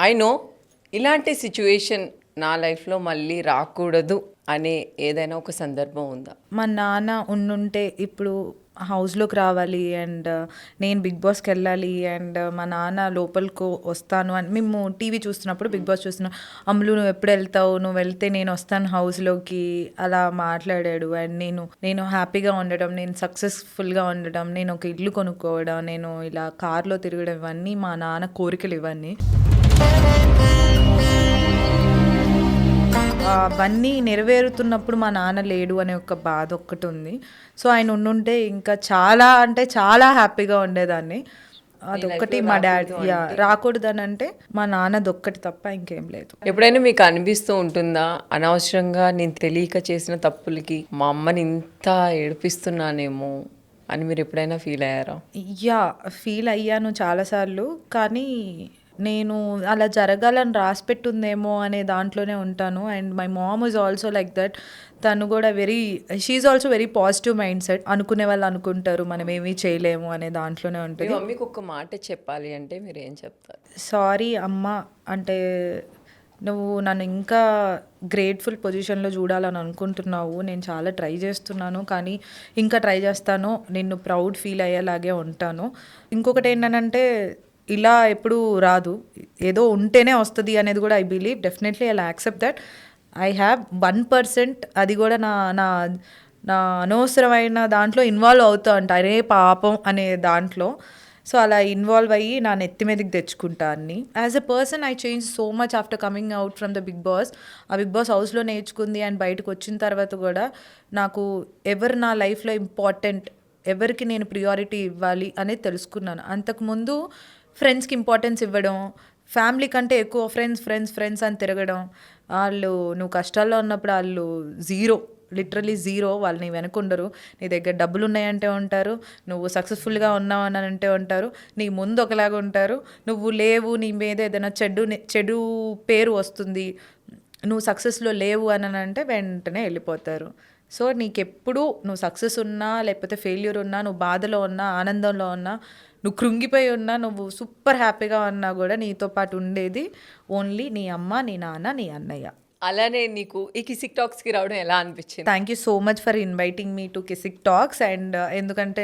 I know ఇలాంటి situation నా లైఫ్లో మళ్ళీ రాకూడదు అనే ఏదైనా ఒక సందర్భం ఉందా? మా నాన్న ఉండుంటే ఇప్పుడు హౌస్లోకి రావాలి అండ్ నేను బిగ్ బాస్కి వెళ్ళాలి అండ్ మా నాన్న లోపలికి వస్తాను అని మేము టీవీ చూస్తున్నప్పుడు బిగ్ బాస్ చూస్తున్నాం. అమ్ములు నువ్వు ఎప్పుడు వెళ్తావు, నువ్వు వెళ్తే నేను వస్తాను హౌస్లోకి అలా మాట్లాడాడు. అండ్ నేను హ్యాపీగా ఉండడం, నేను సక్సెస్ఫుల్గా ఉండడం, నేను ఒక ఇల్లు కొనుక్కోవడం, నేను ఇలా కార్లో తిరగడం, ఇవన్నీ మా నాన్న కోరికలు ఇవన్నీ. అవన్నీ నెరవేరుతున్నప్పుడు మా నాన్న లేడు అనే ఒక బాధ ఒక్కటి ఉంది. సో ఆయన ఉండుంటే ఇంకా చాలా అంటే చాలా హ్యాపీగా ఉండేదాన్ని. అదొక్కటి మా డాడీ రాకూడదని అంటే మా నాన్నదొక్కటి తప్ప ఇంకేం లేదు. ఎప్పుడైనా మీకు అనిపిస్తూ ఉంటుందా, అనవసరంగా నేను తెలియక చేసిన తప్పులకి మా అమ్మని ఇంత ఏడిపిస్తున్నానేమో అని మీరు ఎప్పుడైనా ఫీల్ అయ్యారా? ఫీల్ అయ్యాను చాలాసార్లు. కానీ నేను అలా జరగాలని రాసిపెట్టుందేమో అనే దాంట్లోనే ఉంటాను. And my mom is also like that. తను కూడా she's also very positive mind set. అనుకునే వాళ్ళు అనుకుంటారు, మనం ఏమీ చేయలేము అనే దాంట్లోనే ఉంటుంది. మమ్మీకి ఒక మాట చెప్పాలి అంటే మీరు ఏం చెప్తారు? సారీ అమ్మ, అంటే నువ్వు నన్ను ఇంకా గ్రేట్ఫుల్ పొజిషన్లో చూడాలని అనుకుంటున్నావు. నేను చాలా ట్రై చేస్తున్నాను, కానీ ఇంకా ట్రై చేస్తాను. నిన్ను ప్రౌడ్ ఫీల్ అయ్యేలాగే ఉంటాను. ఇంకొకటి ఏంటంటే ఇలా ఎప్పుడు రాదు, ఏదో ఉంటేనే వస్తుంది అనేది కూడా I believe. Definitely I accept that. I have 1%, అది కూడా నా నా నా అనవసరమైన దాంట్లో ఇన్వాల్వ్ అవుతా ఉంటా, అరే పాపం అనే దాంట్లో. సో అలా ఇన్వాల్వ్ అయ్యి నా నెత్తి మీదకి తెచ్చుకుంటా అన్ని. As a person I change so much after coming out from the Bigg Boss. ఆ బిగ్ బాస్ హౌస్లో నేర్చుకుంది అండ్ బయటకు వచ్చిన తర్వాత కూడా నాకు ఎవరు నా లైఫ్లో ఇంపార్టెంట్, ఎవరికి నేను ప్రియారిటీ ఇవ్వాలి అనేది తెలుసుకున్నాను. అంతకుముందు ఫ్రెండ్స్కి ఇంపార్టెన్స్ ఇవ్వడం, ఫ్యామిలీ కంటే ఎక్కువ ఫ్రెండ్స్ అని తిరగడం. వాళ్ళు నువ్వు కష్టాల్లో ఉన్నప్పుడు వాళ్ళు లిటరలీ జీరో. వాళ్ళు నీ వెనకుండరు. నీ దగ్గర డబ్బులు ఉన్నాయంటే ఉంటారు, నువ్వు సక్సెస్ఫుల్గా ఉన్నావు అని అంటే ఉంటారు, నీ ముందు ఒకలాగా ఉంటారు. నువ్వు లేవు, నీ మీద ఏదైనా చెడు పేరు వస్తుంది, నువ్వు సక్సెస్లో లేవు అని అంటే వెంటనే వెళ్ళిపోతారు. సో నీకెప్పుడు నువ్వు సక్సెస్ ఉన్నా లేకపోతే ఫెయిల్యూర్ ఉన్నా, నువ్వు బాధలో ఉన్నా ఆనందంలో ఉన్నా, నువ్వు కృంగిపోయి ఉన్నా, నువ్వు సూపర్ హ్యాపీగా ఉన్నా కూడా నీతో పాటు ఉండేది ఓన్లీ నీ అమ్మ, నీ నాన్న, నీ అన్నయ్య. అలానే నీకు ఈ కిసిక్ టాక్స్కి రావడం ఎలా అనిపించింది? Thank you so much for inviting me to Kissik talks. And ఎందుకంటే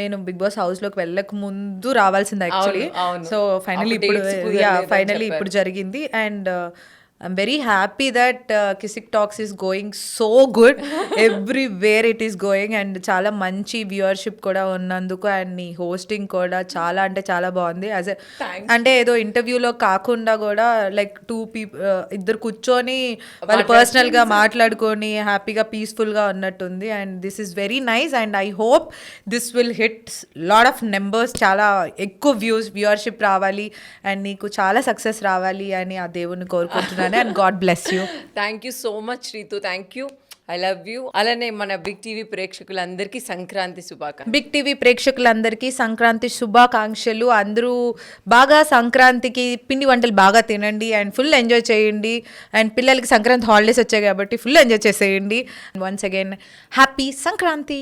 నేను బిగ్ బాస్ హౌస్లోకి వెళ్ళక ముందు రావాల్సింది యాక్చువల్లీ. సో ఫైనలీ ఇప్పుడు జరిగింది. And I'm very happy that Kisik Talks is going so good. Everywhere it is going, and చాలా మంచి వ్యూవర్షిప్ కూడా ఉన్నందుకు అండ్ నీ హోస్టింగ్ కూడా చాలా అంటే చాలా బాగుంది. అంటే ఏదో ఇంటర్వ్యూలో కాకుండా కూడా లైక్ ఇద్దరు కూర్చొని వాళ్ళు పర్సనల్గా మాట్లాడుకొని హ్యాపీగా పీస్ఫుల్గా ఉన్నట్టుంది. And this is very nice and I hope this will hit lot of numbers. చాలా ఎక్కువ వ్యూవర్షిప్ రావాలి అండ్ నీకు చాలా సక్సెస్ రావాలి అని ఆ దేవుని కోరుకుంటున్నాను. And God bless you. Thank you so much, Ritu. Thank you. I love you. అలానే మన బిగ్ టీవీ ప్రేక్షకులందరికీ సంక్రాంతి శుభాకాంక్షలు. బిగ్ టీవీ ప్రేక్షకులందరికీ సంక్రాంతి శుభాకాంక్షలు. అందరూ బాగా సంక్రాంతికి పిండి వంటలు బాగా తినండి అండ్ ఫుల్ ఎంజాయ్ చేయండి. అండ్ పిల్లలకి సంక్రాంతి హాలిడేస్ వచ్చాయి కాబట్టి ఫుల్ ఎంజాయ్ చేసేయండి. Once again happy Sankranti.